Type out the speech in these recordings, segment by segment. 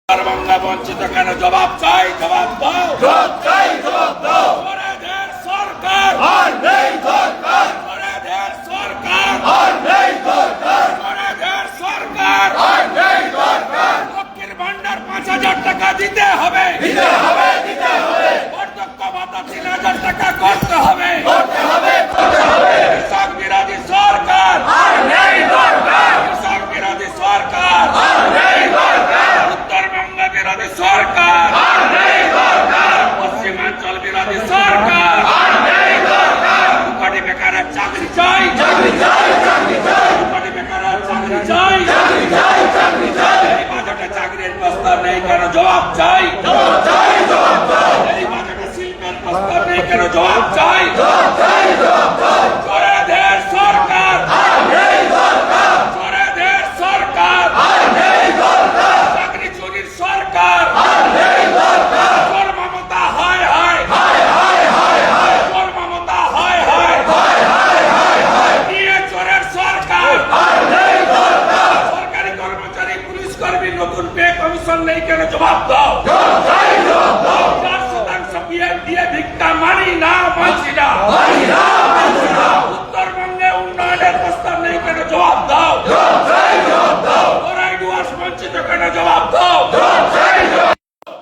বাংলা বঞ্চিত কেন? জবাব চাই, জবাব দাও, জবাব চাই, জবাব দাও। ফরেদের সরকার আর নেই দরকার, ফরেদের সরকার আর নেই দরকার, ফরেদের সরকার আর নেই দরকার। লক্ষ্মীর ভান্ডার ৫,০০০ টাকা দিতে হবে, দিতে হবে, দিতে হবে। বার্ধক্য ভাতা ৩,০০০ টাকা করতে হবে, করতে হবে, করতে হবে। কৃষক বিরোধী সরকার আর নেই দরকার, কৃষক বিরোধী সরকার আর নেই দরকার। উত্তরবঙ্গ বিরোধী সরকার আর নেই দরকার, পশ্চিমাঞ্চল বিরোধী সরকার আর নেই দরকার। কোটি বেকারের চাকরি চাই, চাকরি চাই, চাকরি চাই। কোটি বেকারের চাকরি চাই, চাকরি চাই, চাকরি চাই। এই বাজেটে চাকরির প্রস্তাব নেই কেন? জবাব চাই, জবাব চাই, জবাব চাই। এই বাজেটে শিল্পের প্রস্তাব নেই কেন? জবাব চাই, জবাব চাই, জবাব চাই। ফরেদের সরকার আর নেই দরকার, ফরেদের সরকার আর নেই দরকার। চাকরি চুরির সরকার আর নেই দরকার। চোর মমতা হায় হায়, হায় হায়, হায় হায়। চোর মমতা হায় হায়, হায় হায়, হায় হায়। নিয়ে চোরের সরকার আর নেই দরকার। সরকারি কর্মচারী, পুলিশ কর্মী নতুন পে কমিশন নেই কেন? জবাব দাও, জবাব চাই, জবাব দাও। 4% পিএফ দিয়ে ভিক্ষা মানি না, মানছি না, মানি না, মানছি না। উত্তরবঙ্গে উন্নয়নের প্রস্তাব নেই কেন? জবাব দাও, জবাব চাই, জবাব দাও। ওরাই ডুয়ার্স বঞ্চিত কেন? জবাব দাও, জবাব চাই, জবাব দাও।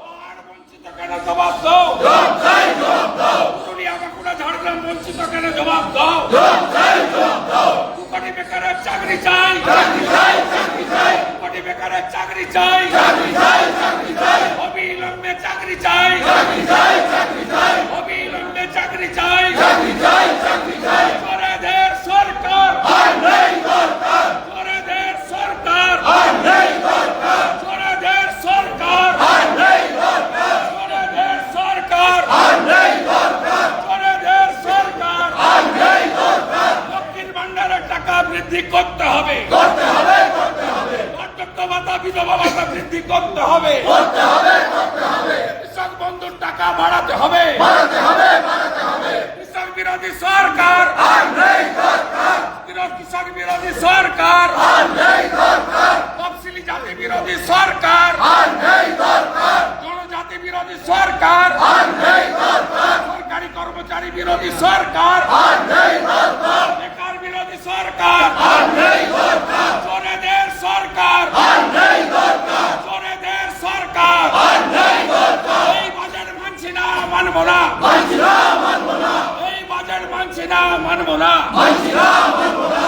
বঞ্চিত কেন? জবাব দাও, জবাব চাই, জবাব দাও। পুরুলিয়া, বাঁকুড়া, ঝাড়গ্রাম বঞ্চিত কেন? জবাব দাও, জবাব চাই, জবাব দাও। কোটি বেকারের চাকরি চাই, চাকরি চাই, চাকরি চাই। কোটি বেকারের চাকরি চাই, চাকরি চাই, চাকরি চাই। অবিলম্বে চাকরি চাই, চাকরি চাই, চাকরি চাই। অবিলম্বে চাকরি চাই, চাকরি চাই, চাকরি চাই। ফরেদের সরকার আর নেই দরকার, ফরেদের সরকার আর নেই দরকার, ফরেদের সরকার আর নেই দরকার, ফরেদের সরকার আর নেই দরকার, ফরেদের সরকার আর নেই দরকার। লক্ষ্মীর ভান্ডারের টাকা বৃদ্ধি করতে হবে, করতে হবে, করতে হবে। বার্ধক্য ভাতা, বিধবা ভাতা বৃদ্ধি করতে হবে, করতে হবে, করতে হবে। কৃষক বন্ধুর টাকা বাড়াতে হবে, বাড়াতে হবে, বাড়াতে হবে। কৃষক বিরোধী সরকার আর নেই দরকার, কৃষক বিরোধী সরকার আর নেই দরকার। তফসিলি জাতি বিরোধী সরকার আর নেই দরকার, জনজাতি বিরোধী সরকার আর নেই দরকার। সরকারি কর্মচারী বিরোধী সরকার আর নেই দরকার, বেকার বিরোধী সরকার আর নেই দরকার। চোরেদের সরকার আর নেই দরকার, চোরেদের সরকার আর নেই দরকার। এই বাজেট মানছি না, মানবো না, মানছি না, মানবো না। এই বাজেট মানছি না, মানবো না, মানছি না, মানবো না।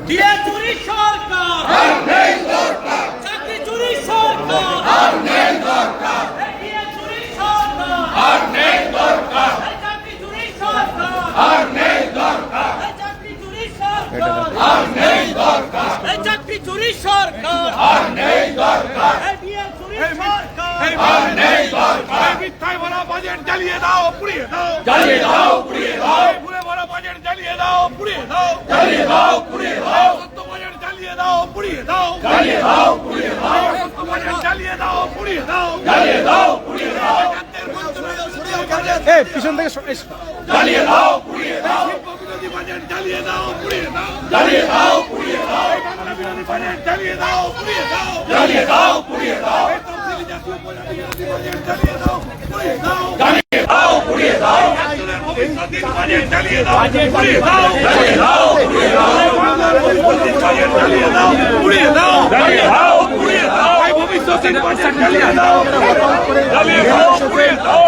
দিয়ে চুরি সরকার আর নেই দরকার, চাকরি চুরি সরকার আর নেই দরকার, দিয়ে চুরি সরকার আর নেই দরকার, চাকরি চুরি সরকার আর নেই দরকার, চাকরি চুরি সরকার আর নেই দরকার, চাকরি চুরি সরকার আর নেই দরকার, দিয়ে চুরি সরকার আর নেই দরকার। মিথ্যায় ভরা বাজেট জ্বালিয়ে দাও, পুড়িয়ে দাও, জ্বালিয়ে দাও, পুড়িয়ে দাও, ভুলে ভরা বাজেট জ্বালিয়ে দাও, পুড়িয়ে দাও, জ্বালিয়ে দাও, পুড়িয়ে দাও, সত্য বাজেট জ্বালিয়ে দাও, পুড়িয়ে দাও, জ্বালিয়ে দাও, পুড়িয়ে দাও, সত্য বাজেট জ্বালিয়ে দাও, পুড়িয়ে দাও, জ্বালিয়ে দাও, পুড়িয়ে দাও, পিছন থেকে জ্বালিয়ে দাও, পুড়িয়ে দাও, শিল্প বিরোধী বাজেট জ্বালিয়ে দাও, পুড়িয়ে দাও, জ্বালিয়ে দাও, পুড়িয়ে দাও, বাংলা বিরোধী বাজেট জ্বালিয়ে দাও, পুড়িয়ে দাও, জ্বালিয়ে দাও, পুড়িয়ে দাও, তফসিলি জাতীয় উপজাতি বিরোধী বাজেট জ্বালিয়ে দাও, পুড়িয়ে দাও, জ্বালিয়ে দাও, পুড়িয়ে দাও, একজনের ভবিষ্যতের বাজেট জ্বালিয়ে দাও, পুড়িয়ে দাও, জ্বালিয়ে দাও, পুড়িয়ে দাও, বাংলার ভবিষ্যতের বাজেট জ্বালিয়ে দাও, পুড়িয়ে দাও, জ্বালিয়ে দাও, পুড়িয়ে দাও, এই ভবিষ্যতের বাজেট জ্বালিয়ে দাও, জ্বালিয়ে দাও, পুড়িয়ে দাও।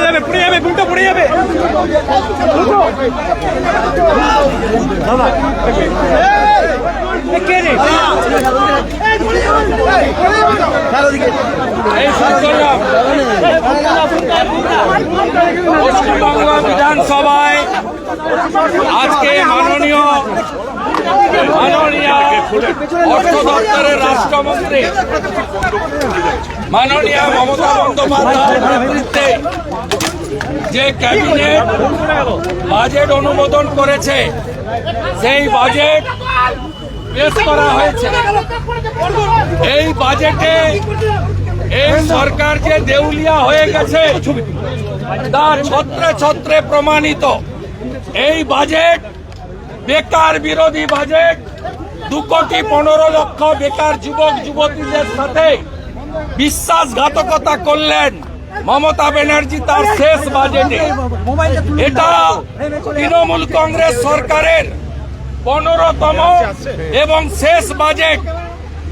পুড়ে যাবে বুমটা পুড়ে যাবে পশ্চিমবঙ্গ বিধানসভায় আজকে মাননীয় অর্থ দপ্তরের রাষ্ট্রমন্ত্রী মাননীয় মমতা বন্দ্যোপাধ্যায়ের নেতৃত্বে যে ক্যাবিনেট বাজেট অনুমোদন করেছে সেই বাজেট পেশ করা হয়েছে। এই বাজেটে এই সরকার যে দেউলিয়া হয়ে গেছে তার ছত্রে ছত্রে প্রমাণিত। এই বাজেট বেকার বিরোধী বাজেট। 2,15,00,000 বেকার যুবক যুবতীদের সাথে বিশ্বাসঘাতকতা করলেন মমতা ব্যানার্জি তার শেষ বাজেটে। এটা তৃণমূল কংগ্রেস সরকারের 15তম এবং শেষ বাজেট।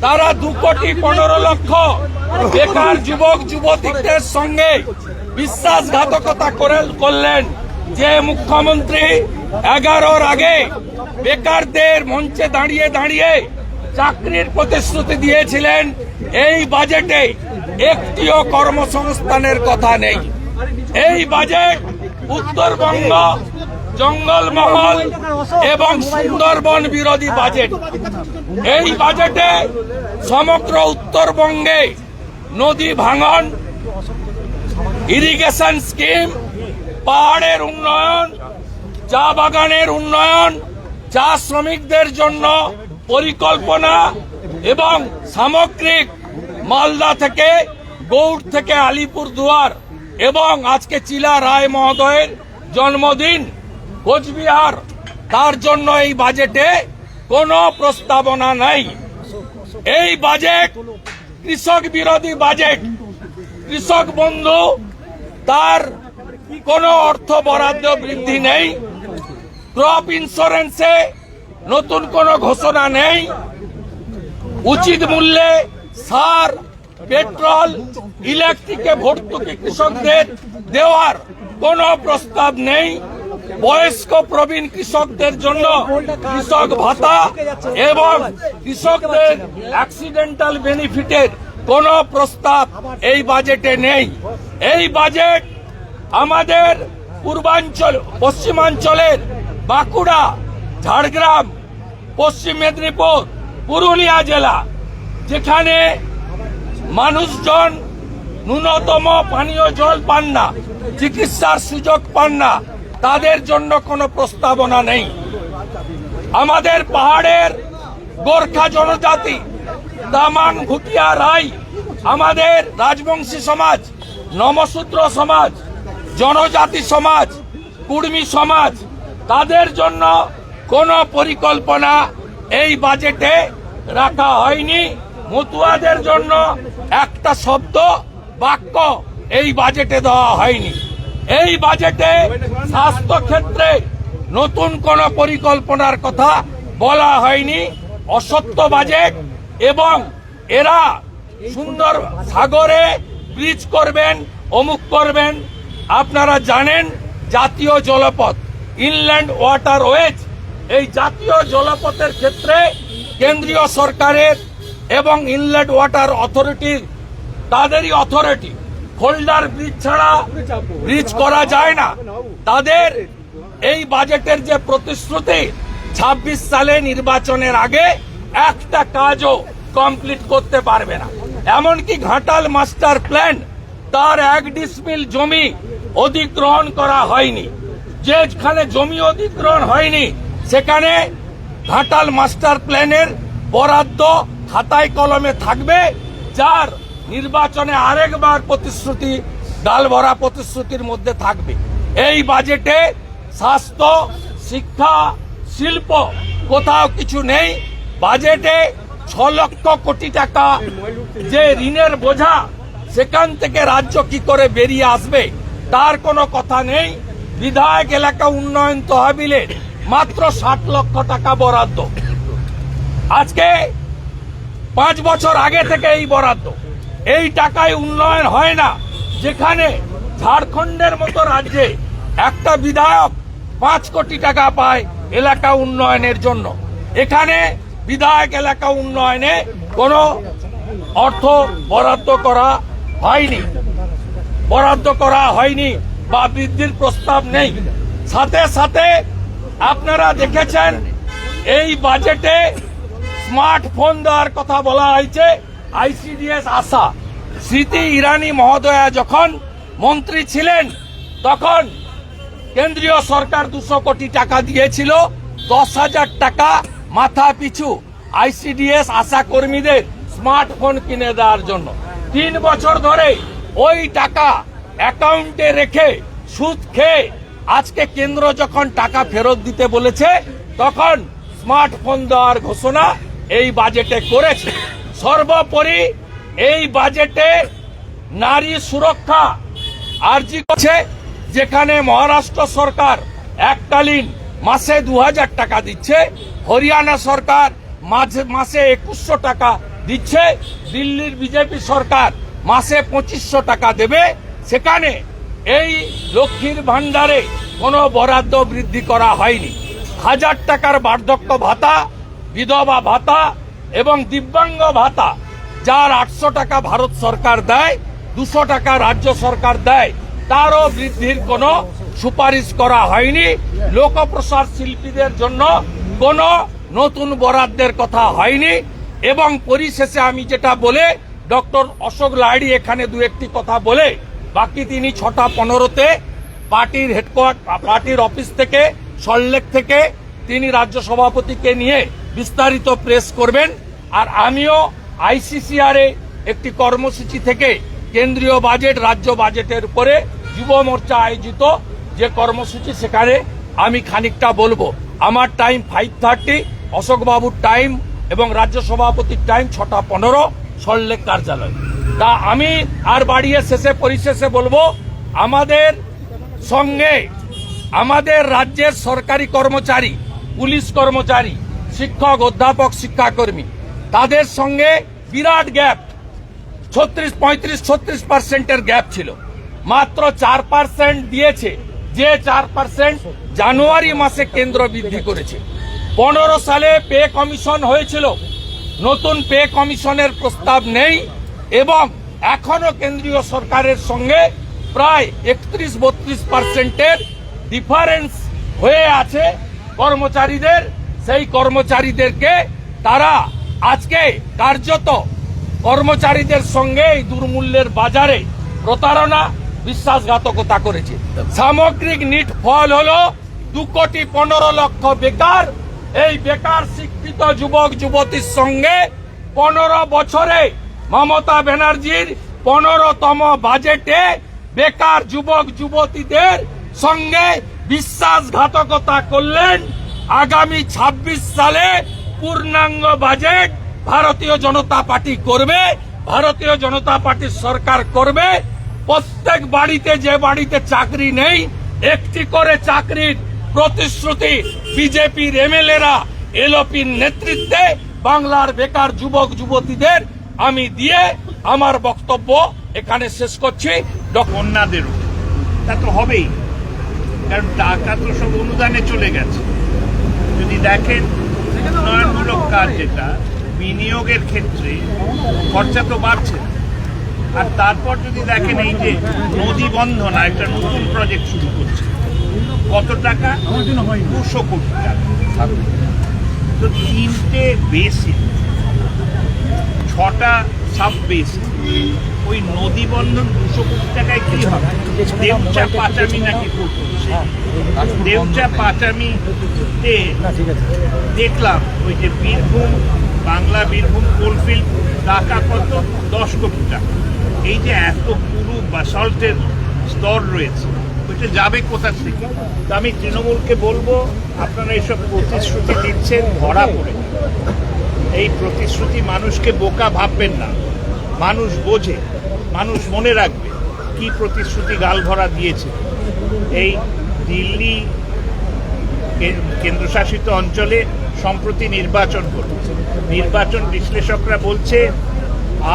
তারা 2,15,00,000 বেকার যুবক যুবতীদের সঙ্গে বিশ্বাসঘাতকতা করলেন। যে মুখ্যমন্ত্রী 11-র আগে বেকারদের মঞ্চে দাঁড়িয়ে দাঁড়িয়ে চাকরির প্রতিশ্রুতি দিয়েছিলেন, এই বাজেটে একটিও কর্মসংস্থানের কথা নেই। এই বাজেট উত্তরবঙ্গ জঙ্গলমহল এবং সুন্দরবন বিরোধী বাজেট। এই বাজেটে সমগ্র উত্তরবঙ্গে নদী ভাঙন, ইরিগেশন স্কিম, পাহাড়ের উন্নয়ন, চা বাগানের উন্নয়ন, চা শ্রমিকদের জন্য পরিকল্পনা এবং সামগ্রিক মালদা থেকে গৌড় থেকে আলিপুরদুয়ার এবং আজকে চিলা রায় মহোদয়ের জন্মদিন কোচবিহার, তার জন্য এই বাজেটে কোনো প্রস্তাবনা নাই। এই বাজেট কৃষক বিরোধী বাজেট। কৃষক বন্ধু তার কোনো অর্থ বরাদ্দ বৃদ্ধি নেই। ক্রপ ইন্স্যুরেন্সে নতুন কোনো ঘোষণা নেই। উচিত মূল্যে সার, পেট্রোল, ইলেকট্রিকে ভর্তুকি কৃষকদের দেওয়ার কোনো প্রস্তাব নেই। বয়স্ক প্রবীণ কৃষকদের জন্য কৃষক ভাতা এবং কৃষকদের অ্যাক্সিডেন্টাল বেনিফিটের কোনো প্রস্তাব এই বাজেটে নেই। এই বাজেট আমাদের পূর্বাঞ্চল, পশ্চিমাঞ্চলের বাঁকুড়া, ঝাড়গ্রাম, পশ্চিম মেদিনীপুর, পুরুলিয়া জেলা, যেখানে মানুষজন ন্যূনতম পানীয় জল পান না, চিকিৎসার সুযোগ পান না, তাদের জন্য কোনো প্রস্তাবনা নেই। আমাদের পাহাড়ের গোর্খা জনজাতি, তামাং, ভুটিয়া, রাই, আমাদের রাজবংশী সমাজ, নমশূদ্র সমাজ, জনজাতি সমাজ, কুর্মী সমাজ, তাদের জন্য কোনো পরিকল্পনা এই বাজেটে রাখা হয়নি। মতুয়াদের জন্য একটা শব্দ বাক্য এই বাজেটে দেওয়া হয়নি। এই বাজেটে স্বাস্থ্য ক্ষেত্রে নতুন কোন পরিকল্পনার কথা বলা হয়নি। অসত্য বাজেট। এবং এরা সুন্দর সাগরে ব্রিজ করবেন, অমুক করবেন। আপনারা জানেন জাতীয় জলপথ, ইনল্যান্ড ওয়াটারওয়েজ, এই জাতীয় জলপথের ক্ষেত্রে কেন্দ্রীয় সরকারের এবং ইনল্যান্ড ওয়াটার অথরিটির তাদেরই অথরিটি। হোল্ডার ব্রিজ ছাড়া ব্রিজ করা যায় না। তাদের এই বাজেটের যে প্রতিশ্রুতি, 26 সালে নির্বাচনের আগে একটা কাজও কমপ্লিট করতে পারবে না। এমনকি ঘাটাল মাস্টার প্ল্যান, তার 1 ডিসমিল জমি অধিগ্রহণ করা হয়নি। যেখানে জমি অধিগ্রহণ হয়নি সেখানে ঘাটাল মাস্টার প্ল্যানের বরাদ্দ খাতায় কলমে থাকবে, যার নির্বাচনে আরেকবার প্রতিশ্রুতি, ডাল ভরা প্রতিশ্রুতির মধ্যে থাকবে। এই বাজেটে স্বাস্থ্য, শিক্ষা, শিল্প কোথাও কিছু নেই। বাজেটে 6 লক্ষ কোটি টাকা যে ঋণের বোঝা, সেখান থেকে রাজ্য কি করে বেরিয়ে আসবে তার কোনো কথা নেই। বিধায়ক এলাকা উন্নয়ন তহবিলের মাত্র 60 লক্ষ টাকা বরাদ্দ। আজকে 5 বছর আগে থেকে এই বরাদ্দ। এই টাকায় উন্নয়ন হয় না। যেখানে ঝাড়খণ্ডের মতো রাজ্যে একটা বিধায়ক 5 কোটি টাকা পায় এলাকা উন্নয়নের জন্য, এখানে বিধায়ক এলাকা উন্নয়নে কোনো অর্থ বরাদ্দ করা হয়নি বা বৃদ্ধির প্রস্তাব নেই। সাথে সাথে আপনারা দেখেছেন এই বাজেটে স্মার্টফোন দেওয়ার কথা বলা হয়েছে। আইসিডিএস আশা, স্মৃতি ইরানি মহোদয়া যখন মন্ত্রী ছিলেন তখন কেন্দ্রীয় সরকার 200 কোটি টাকা দিয়েছিল, 10,000 টাকা মাথা পিছু আইসিডিএস আশা কর্মীদের স্মার্টফোন কিনে দেওয়ার জন্য। 3 বছর ধরে ওই টাকা অ্যাকাউন্টে রেখে সুদ খেয়ে আজকে কেন্দ্র যখন টাকা ফেরত দিতে বলেছে তখন স্মার্টফোন দেওয়ার ঘোষণা এই বাজেটে করেছে। সর্বোপরি এই বাজেটে নারী সুরক্ষা আর্জি করছে, যেখানে মহারাষ্ট্র সরকার এককালীন মাসে 2000 টাকা দিচ্ছে, হরিয়ানা সরকার মাসে 2100 টাকা দিচ্ছে, দিল্লির বিজেপি সরকার মাসে 2500 টাকা দেবে। সেখানে এই লক্ষ্মীর ভান্ডারে কোনো বরাদ্দ বৃদ্ধি করা হয়নি। 1000 টাকার বার্ধক্য ভাতা, বিধবা ভাতা এবং দিব্যাঙ্গ ভাতা, যার 800 টাকা ভারত সরকার দেয়, 200 টাকা রাজ্য সরকার দেয়, তারও বৃদ্ধির কোনো সুপারিশ করা হয়নি। লোকপ্রসার শিল্পীদের জন্য কোনো নতুন বরাদ্দের কথা হয়নি। এবং পরিশেষে আমি যেটা বলে ডক্টর অশোক লাহিড়ী এখানে দু একটি কথা বলে বাকি তিনি 6টা 15-তে পার্টির হেডকোয়ার্টার পার্টির অফিস থেকে সল্টলেক থেকে তিনি রাজ্য সভাপতিকে নিয়ে বিস্তারিত প্রেস করবেন। আর আমিও ICCR একটি কর্মসূচি থেকে কেন্দ্রীয় বাজেট রাজ্য বাজেটের উপরে যুব মোর্চা আয়োজিত যে কর্মসূচি, সেখানে আমি খানিকটা বলবো। আমার টাইম 5:30, অশোকবাবুর টাইম এবং রাজ্য সভাপতির টাইম 6টা 15 সল্টলেক কার্যালয়। তা আমি আর বাড়িয়ে পরিশেষে বলবো, আমাদের সঙ্গে আমাদের রাজ্যের সরকারি কর্মচারী, পুলিশ কর্মচারী, শিক্ষক, অধ্যাপক, শিক্ষাকর্মী, তাদের সঙ্গে বিরাট গ্যাপ, 35-36% গ্যাপ ছিল। মাত্র 4% দিয়েছে, যে 4% জানুয়ারি মাসে কেন্দ্র বৃদ্ধি করেছে। 15 সালে পে কমিশন হয়েছিল, নতুন পে কমিশনের প্রস্তাব নেই এবং এখনো কেন্দ্রীয় সরকারের সঙ্গে প্রায় 31-32% ডিফারেন্স হয়ে আছে কর্মচারীদের। সেই কর্মচারীদেরকে তারা আজকে কার্যত কর্মচারীদের সঙ্গে এই দুর্মূল্যের বাজারে প্রতারণা, বিশ্বাসঘাতকতা করেছে। সামগ্রিক নিট ফল হলো 2,15,00,000 বেকার। এই বেকার শিক্ষিত যুবক যুবতীর সঙ্গে 15 বছরে মমতা ব্যানার্জির 15তম বাজেটে বেকার যুবক যুবতীদের সঙ্গে বিশ্বাসঘাতকতা করলেন। আগামী 26 সালে পূর্ণাঙ্গ বাজেট ভারতীয় জনতা পার্টি করবে, ভারতীয় জনতা পার্টির সরকার করবে। প্রত্যেক বাড়িতে, যে বাড়িতে চাকরি নেই, একটি করে চাকরির প্রতিশ্রুতি বিজেপির MLA-রা LOPর নেতৃত্বে বাংলার বেকার যুবক যুবতীদের আমি দিয়ে আমার বক্তব্য এখানে শেষ করছি। কন্যাদেরও তা তো হবেই, কারণ টাকা তো সব অনুদানে চলে গেছে। যদি দেখেন উন্নয়নমূলক কাজ, যেটা বিনিয়োগের ক্ষেত্রে খরচা তো বাড়ছে। আর তারপর যদি দেখেন এই যে নদী বন্ধনা, একটা নতুন প্রজেক্ট শুরু করছে, কত টাকা? 200 কোটি টাকা। তো 3টে বেসিন, 6টা সাব বেসিন, ওই নদী বন্ধন 200 কোটি টাকায় কি হবে? দেউচা পাচামি নাকি করছে। দেউচা পাচামিতে দেখলাম ওই যে বীরভূম, বাংলা বীরভূম কোলফিল্ড, টাকা কত? 10 কোটি টাকা। এই যে এত পুরু বাসল্টের স্তর রয়েছে, ওইটা যাবে কোথা থেকে? তো আমি তৃণমূলকে বলবো, আপনারা এইসব প্রতিশ্রুতি দিচ্ছেন, ধরা পড়ে এই প্রতিশ্রুতি মানুষকে বোকা ভাববেন না। মানুষ বোঝে, মানুষ মনে রাখবে কি প্রতিশ্রুতি গাল ভরা দিয়েছে। এই দিল্লি কেন্দ্রশাসিত অঞ্চলে সম্প্রতি নির্বাচন করছে, নির্বাচন বিশ্লেষকরা বলছে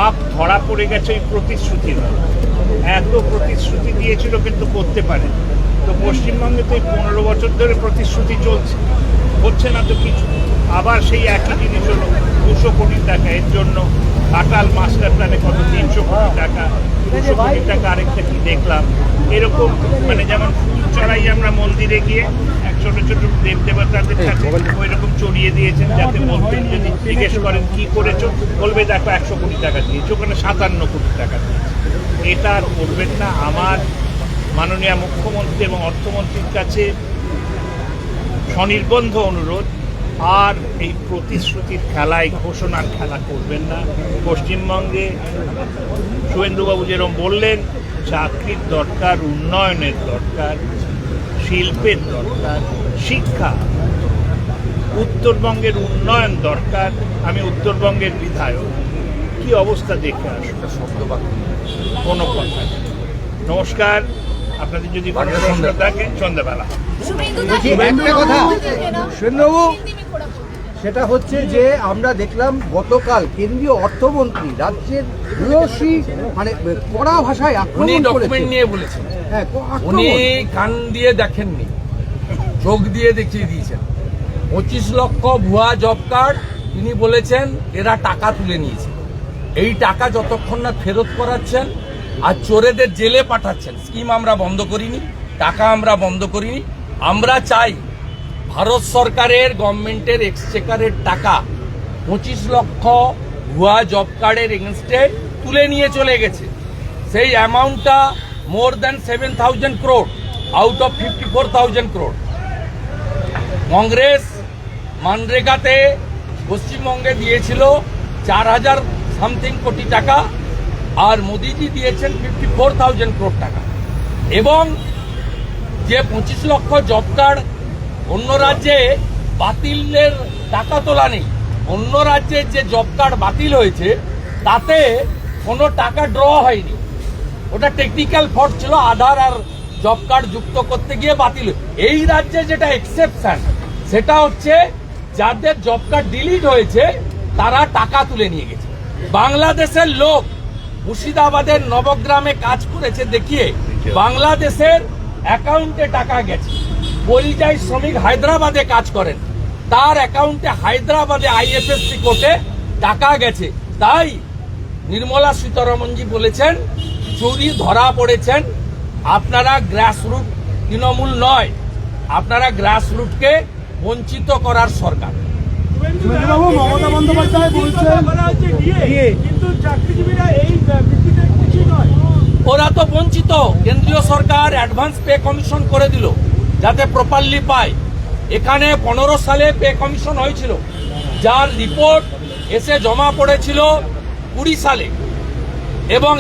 আপ ধরা পড়ে গেছে এই প্রতিশ্রুতির। এত প্রতিশ্রুতি দিয়েছিল কিন্তু করতে পারে। তো পশ্চিমবঙ্গে তো এই 15 বছর ধরে প্রতিশ্রুতি চলছে, হচ্ছে না তো কিছু। আবার সেই একই জিনিস হলো 200 কোটি টাকা। এর জন্য ঘাটাল মাস্টার প্ল্যানে কত? 300 কোটি টাকা। 200 কোটি টাকা আরেকটা কি দেখলাম, এরকম মানে যেমন ফুল চড়াই আমরা মন্দিরে গিয়ে ছোট ছোট দেব দেবতাদের সাথে ওই রকম চড়িয়ে দিয়েছেন, যাতে মন্দির যদি জিজ্ঞেস করেন কি করেছো, বলবে দেখো 100 কোটি টাকা দিয়েছে, ওখানে 57 কোটি টাকা দিয়েছে। এটা আর করবেন না। আমার মাননীয় মুখ্যমন্ত্রী এবং অর্থমন্ত্রীর কাছে স্বনির্বন্ধ অনুরোধ, আর এই প্রতিশ্রুতির খেলায় ঘোষণার খেলা করবেন না। পশ্চিমবঙ্গে শুভেন্দুবাবু যেরকম বললেন, চাকরির দরকার, উন্নয়নের দরকার, শিল্পের দরকার, শিক্ষা, উত্তরবঙ্গের উন্নয়ন দরকার। আমি উত্তরবঙ্গের বিধায়ক, কি অবস্থা দেখে আসলে কোনো কথা নেই। নমস্কার, আপনাদের যদি কোনো প্রশ্ন থাকে সন্ধ্যাবেলা। একটা কথা শুভেন্দুবাবু, সেটা হচ্ছে যে আমরা দেখলাম গতকাল কেন্দ্রীয় অর্থমন্ত্রী রাজ্যের ভূয়সী মানে কড়া ভাষায় উনি আক্রমণ ডকুমেন্ট করেছেন। নিয়ে বলেছেন, হ্যাঁ, উনি আক্রমণ। কান দিয়ে দেখেননি, চোখ দিয়ে দেখিয়ে দিয়েছেন। 25 লক্ষ ভুয়া জব কার্ড তিনি বলেছেন এরা টাকা তুলে নিয়েছে। এই টাকা যতক্ষণ না ফেরত করাচ্ছেন আর চোরেদের জেলে পাঠাচ্ছেন, স্কিম আমরা বন্ধ করিনি, টাকা আমরা বন্ধ করিনি। আমরা চাই ভারত সরকারের গভর্নমেন্টের এক্সচেকারের টাকা 25 লক্ষ ভুয়া জব কার্ডের এগেনস্টে তুলে নিয়ে চলে গেছে। সেই অ্যামাউন্টটা more than 7,000 crore out of 54,000 crore। Congress মানরেগাতে পশ্চিমবঙ্গে দিয়েছিল 4,000 সামথিং কোটি টাকা, আর মোদিজি দিয়েছেন 54,000 crore টাকা। এবং যে 25 লক্ষ জব কার্ড অন্য রাজ্যে বাতিলের টাকা তোলা নেই, অন্য রাজ্যের যে জব কার্ড বাতিল হয়েছে তাতে কোনো টাকা ড্র হয়নি, ওটা টেকনিক্যাল ফল্ট ছিল, আধার আর জব কার্ড যুক্ত করতে গিয়ে বাতিল। এই রাজ্যে যেটা এক্সেপশন সেটা হচ্ছে যাদের জব কার্ড ডিলিট হয়েছে তারা টাকা তুলে নিয়ে গেছে। বাংলাদেশের লোক মুর্শিদাবাদের নবগ্রামে কাজ করেছে দেখিয়ে বাংলাদেশের অ্যাকাউন্টে টাকা গেছে। পরিযায়ী শ্রমিক হায়দ্রাবাদে কাজ করেন, তার অ্যাকাউন্টে হায়দ্রাবাদে আইএফএসসি কোর্টে টাকা গেছে। তাই নির্মলা সীতারমণজি বলেছেন চুরি ধরা পড়েছেন, আপনারা গ্রাসরুট তৃণমূল নয়, আপনারা গ্রাসরুটকে বঞ্চিত করার সরকার। শুভেন্দুবাবু, মমতা বন্দ্যোপাধ্যায় বলছেন কিন্তু চাকরিজীবীরা এই ভিত্তিতে খুশি নয়। ওরা তো বঞ্চিত। কেন্দ্রীয় সরকার অ্যাডভান্স পে কমিশন করে দিল যাতে প্রপারলি পায়। এখানে 15 সালে পে কমিশন হয়েছিল, যার রিপোর্ট এসে জমা পড়েছিল 20 সালে এবং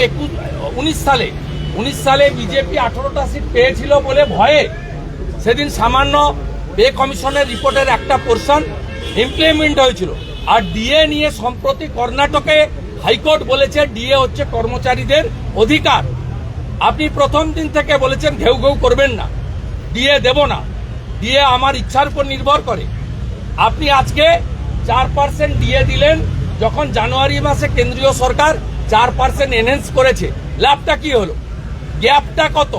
19 সালে বিজেপি 18টা সিট পেয়েছিল বলে ভয়ে সেদিন সামান্য পে কমিশনের রিপোর্টের একটা পোর্শন ইমপ্লিমেন্ট হয়েছিল। আর ডিএ নিয়ে সম্প্রতি কর্ণাটকে হাইকোর্ট বলেছে ডিএ হচ্ছে কর্মচারীদের অধিকার। আপনি প্রথম দিন থেকে বলেছেন ঘেউ ঘেউ করবেন না, ডিএ দেব না, ডিএ আমার ইচ্ছার উপর নির্ভর করে। আপনি আজকে 4% ডিএ দিলেন, যখন জানুয়ারি মাসে কেন্দ্রীয় সরকার 4% এনহ্যান্স করেছে। লাভটা কি হলো? গ্যাপটা কত?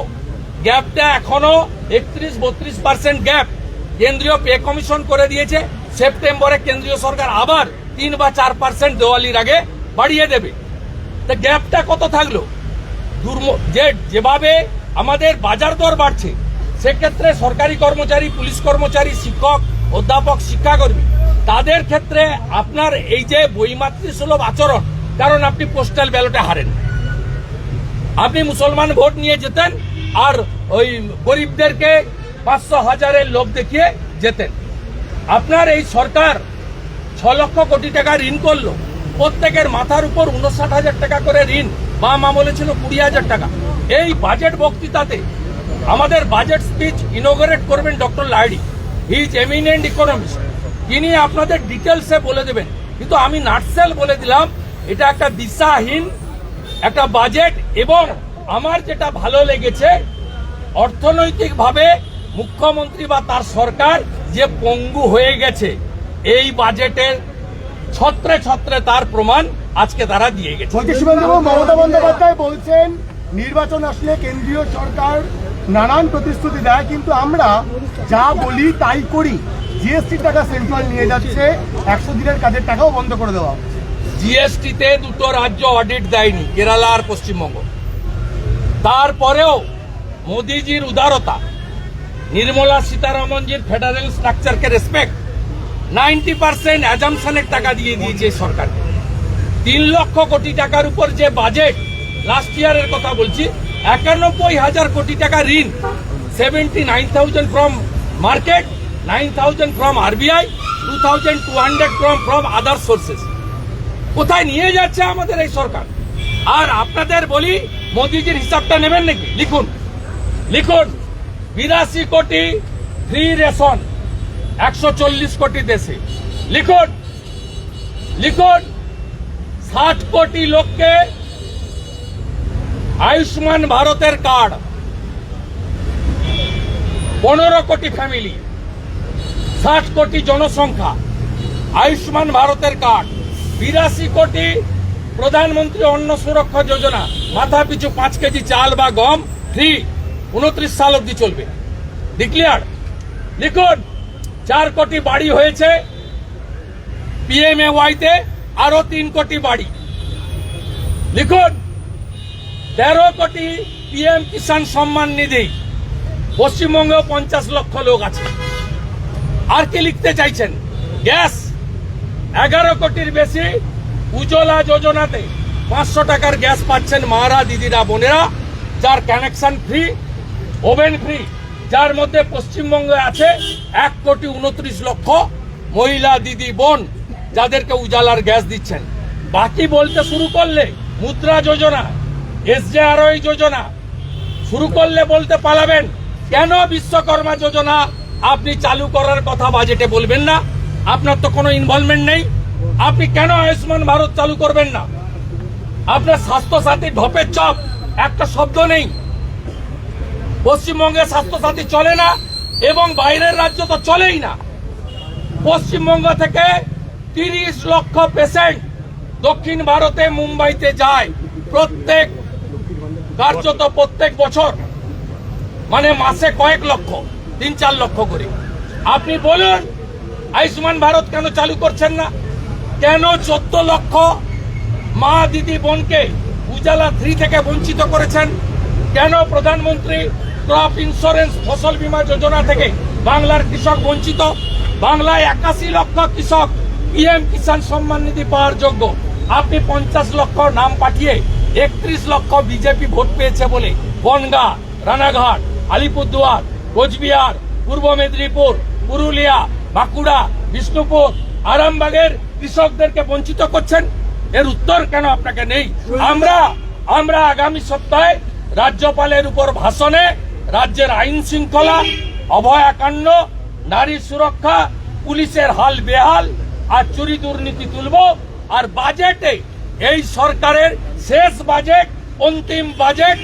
গ্যাপটা এখনো 31-32% গ্যাপ। কেন্দ্রীয় পে কমিশন করে দিয়েছে সেপ্টেম্বরে কেন্দ্রীয় সরকার আবার 3 বা 4% দেওয়ালির আগে বাড়িয়ে দেবে। তা গ্যাপটা কত থাকলো? যেভাবে আমাদের বাজার দর বাড়ছে, সেক্ষেত্রে সরকারি কর্মচারী, পুলিশ কর্মচারী, শিক্ষক, অধ্যাপক, শিক্ষাকর্মী, তাদের ক্ষেত্রে আপনার এই যে বৈমাতৃসুলভ আচরণ, কারণ আপনি পোস্টাল ব্যালটে হারেন, আপনি মুসলমান ভোট নিয়ে যেতেন আর ওই গরিবদেরকে 500,000-এর লোভ দেখিয়ে যেতেন। আপনার এই সরকার 6 লক্ষ কোটি টাকা ঋণ করলো, প্রত্যেকের মাথার উপর 59,000 টাকা করে ঋণ, বাম আমলে ছিল 20,000 টাকা। এই বাজেট বক্তৃতাতে আমাদের বাজেট স্পিচ ইনোগ্রেট করবেন ডক্টর লাইডি, হি ইজ এমিনেন্ট ইকোনমিস্ট, তিনি আপনাদের ডিটেলসে বলে দেবেন। কিন্তু আমি নাটসেল বলে দিলাম, এটা একটা দিশাহীন একটা বাজেট। এবং আমার যেটা ভালো লেগেছে, অর্থনৈতিকভাবে মুখ্যমন্ত্রী বা তার সরকার যে পঙ্গু হয়ে গেছে, এই বাজেটের ছত্রে ছত্রে তার প্রমাণ আজকে তারা দিয়ে গেছে। বলছি শুভেন্দুবাবু, মমতা বন্দ্যোপাধ্যায় বলছেন নির্বাচন আসলে কেন্দ্রীয় সরকার নানান প্রতিশ্রুতি দেয়, কিন্তু আমরা যা বলি তাই করি। জিএসটি টাকা সেন্ট্রাল নিয়ে যাচ্ছে, 100 দিনের কাজের টাকাও বন্ধ করে দেওয়া। জিএসটিতে দুটো রাজ্য অডিট দেয়নি, কেরালা আর পশ্চিমবঙ্গ। তারপরেও মোদিজির উদারতা, নির্মলা সীতারমণজির ফেডারেল স্ট্রাকচারকে রেসপেক্ট, 90% অ্যাজামশনের টাকা দিয়ে দিয়েছে সরকারকে। 3 লক্ষ কোটি টাকার উপর যে বাজেট, লাস্ট ইয়ারের কথা বলছি, 91,000 কোটি টাকা ঋণ, 79,000 from market, 9,000 from RBI, 2200 crore from other sources. কোথায় নিয়ে যাচ্ছে আমাদের এই সরকার? আর আপনাদের বলি, মোদিজির হিসাবটা নেবেন নাকি? লিখুন 82 কোটি ফ্রি রেশন 140 কোটি দেশে। লিখুন 60 কোটি লোককে আয়ুষ্মান ভারতের কার্ড, 15 কোটি ফ্যামিলি, 60 কোটি জনসংখ্যা, আয়ুষ্মান ভারতের কার্ড, 82 কোটি প্রধানমন্ত্রী অন্ন সুরক্ষা যোজনা, মাথা পিছু 5 কেজি চাল বা গম ফ্রি, 29 সাল অব্দি চলবে। ডিক্লেয়ার। লিখুন 4 কোটি বাড়ি হয়েছে PMAY-তে, আরো 3 কোটি বাড়ি। লিখুন 13 কোটি PM কিষাণ সম্মান নিধি, পশ্চিমবঙ্গেও 50 লক্ষ লোক আছে। আর কি লিখতে চাইছেন? গ্যাস 11 কোটির বেশি উজ্জ্বলা যোজনাতে 500 টাকার গ্যাস পাচ্ছেন মারা, দিদিরা, বোনেরা, যার কানেকশন ফ্রি, ওভেন ফ্রি, যার মধ্যে পশ্চিমবঙ্গে আছে 1 কোটি 29 লক্ষ মহিলা, দিদি, বোন, যাদেরকে উজালার গ্যাস দিচ্ছেন। বাকি বলতে শুরু করলে মুদ্রা যোজনা, SJROI যোজনা শুরু করলে বলতে পালাবেন। কেন বিশ্বকর্মা যোজনা আপনি চালু করার কথা বাজেটে বলবেন না? আপনার তো কোনো ইনভলভমেন্ট নেই। আপনি কেন আয়ুষ্মান ভারত চালু করবেন না? আপনার স্বাস্থ্যসাথী ঢপের চপ, একটা শব্দ নেই। পশ্চিমবঙ্গে স্বাস্থ্যসাথী চলে না, এবং বাইরের রাজ্য তো চলেই না। পশ্চিমবঙ্গ থেকে 30 লক্ষ পেশেন্ট দক্ষিণ ভারতে মুম্বাইতে যায় কার্যত প্রত্যেক বছর, মানে মাসে কয়েক লক্ষ, 3-4 লক্ষ করে। আপনি বলুন আয়ুষ্মান ভারত কেন চালু করছেন না? কেন 14 লক্ষ মা, দিদি, বোনকে উজালা 3 থেকে বঞ্চিত করেছেন? কেন প্রধানমন্ত্রী ক্রপ ইন্স্যুরেন্স ফসল বীমা যোজনা থেকে বাংলার কৃষক বঞ্চিত? বাংলায় 81 লক্ষ কৃষক PM কিষাণ সম্মান নিধি পাওয়ার যোগ্য। আপনি 50 লক্ষ নাম পাঠিয়ে 31 লক্ষ বিজেপি ভোট পেয়েছে বলে বনগাঁ, রানাঘাট, আলিপুরদুয়ার, কোচবিহার, পূর্ব মেদিনীপুর, পুরুলিয়া, বাঁকুড়া, বিষ্ণুপুর, আরামবাগের কৃষকদেরকে বঞ্চিত করছেন। এর উত্তর কেন আপনাকে নেই? আমরা আগামী সপ্তাহে রাজ্যপালের উপর ভাষণে রাজ্যের আইন শৃঙ্খলা, অভয়াকাণ্ড, নারী সুরক্ষা, পুলিশের হাল বেহাল আর চুরি দুর্নীতি তুলব। আর বাজেটে এই সরকারের শেষ বাজেট, অন্তিম বাজেট,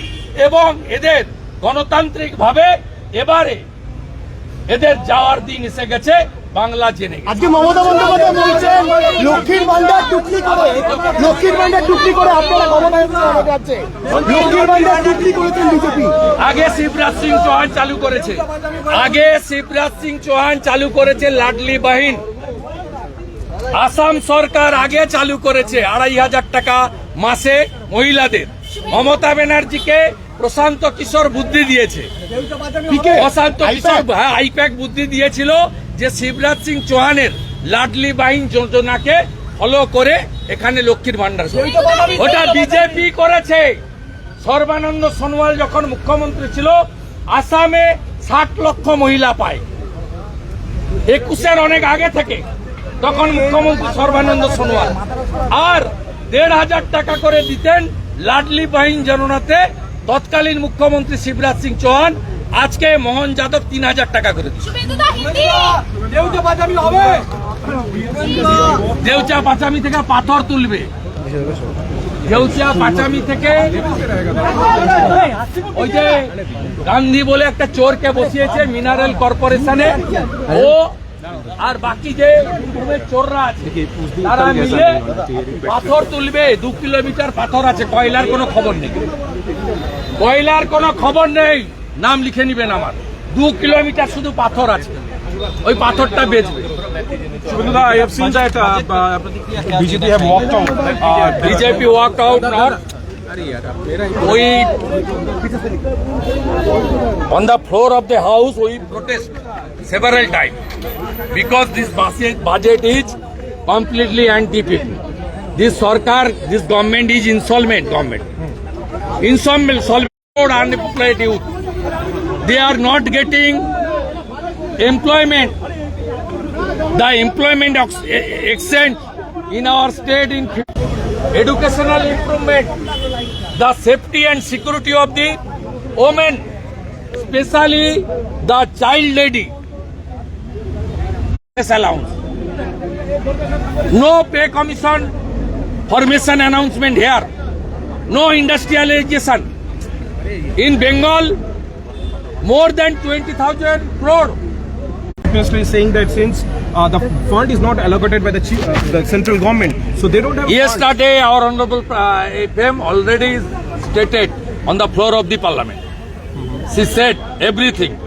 এবং এদের গণতান্ত্রিকভাবে এবারে এদের যাওয়ার দিন এসে গেছে, বাংলা জেনে গেছে। আজকে মমতা বন্দ্যোপাধ্যায় বলছেন লক্ষ্মীর ভান্ডার টুকলি করে আপনারা ক্ষমতায় যাচ্ছে। লক্ষ্মীর ভান্ডার টুকলি করেছেন বিজেপি। আগে শিবরাজ সিং চৌহান চালু করেছে লাডলি বাহিন। আসাম সরকার আগে চালু করেছে 2500 টাকা মাসে মহিলাদের। মমতা ব্যানার্জিকে প্রশান্ত কিশোর বুদ্ধি দিয়েছে, আইপ্যাক বুদ্ধি দিয়েছিল যে শিবরাজ সিং চৌহানের লাডলি বাহিন যোজনাকে ফলো করে এখানে লক্ষ্মীর ভান্ডার, ওটা বিজেপি করেছে। সর্বানন্দ সোনোয়াল যখন মুখ্যমন্ত্রী ছিল, আসামে 60 লক্ষ মহিলা পায়, 21-এর অনেক আগে থেকে, তখন মুখ্যমন্ত্রী সর্বানন্দ সোনোয়াল। আর 1500 টাকা করে দিতেন লাডলি বাহিন যোজনাতে তৎকালীন মুখ্যমন্ত্রী শিবরাজ সিং চৌহান। আজকে মোহন যাদব 3000 টাকা করে দিচ্ছে। দেউচা পাচামি থেকে পাথর তুলবে, দেউচা পাচামি থেকে ওই যে গান্ধী বলে একটা চোরকে বসিয়েছে মিনারেল কর্পোরেশনে, ও আর বাকি যে চোররা আছে তারা মিলে পাথর তুলবে। 2 কিলোমিটার পাথর আছে, কয়লার কোনো খবর নেই, কয়লার কোনো খবর নেই। নাম লিখে নিবেন আমার, 2 কিলোমিটার শুধু পাথর আছে, ওই পাথরটা বেচবে। I have seen that BJP have walked out. BJP walked out not. We on the floor of the house we protest several times because this budget is completely anti-people. This Sarkar, this government is insolvent government. Insolvent unemployed youth. They are not getting employment. the employment extent in our state in educational improvement, the safety and security of the women, especially the child lady. Allowance. No pay commission formation announcement here. No industrialization. In Bengal, more than 20,000 crore. Minister is saying that since the fund is not allocated by the central government, so they don't have. Yesterday, our Honorable FM already stated on the floor of the Parliament. She said everything.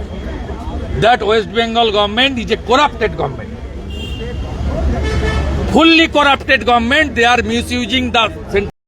That West Bengal government is a corrupted government. Fully corrupted government. They are misusing the central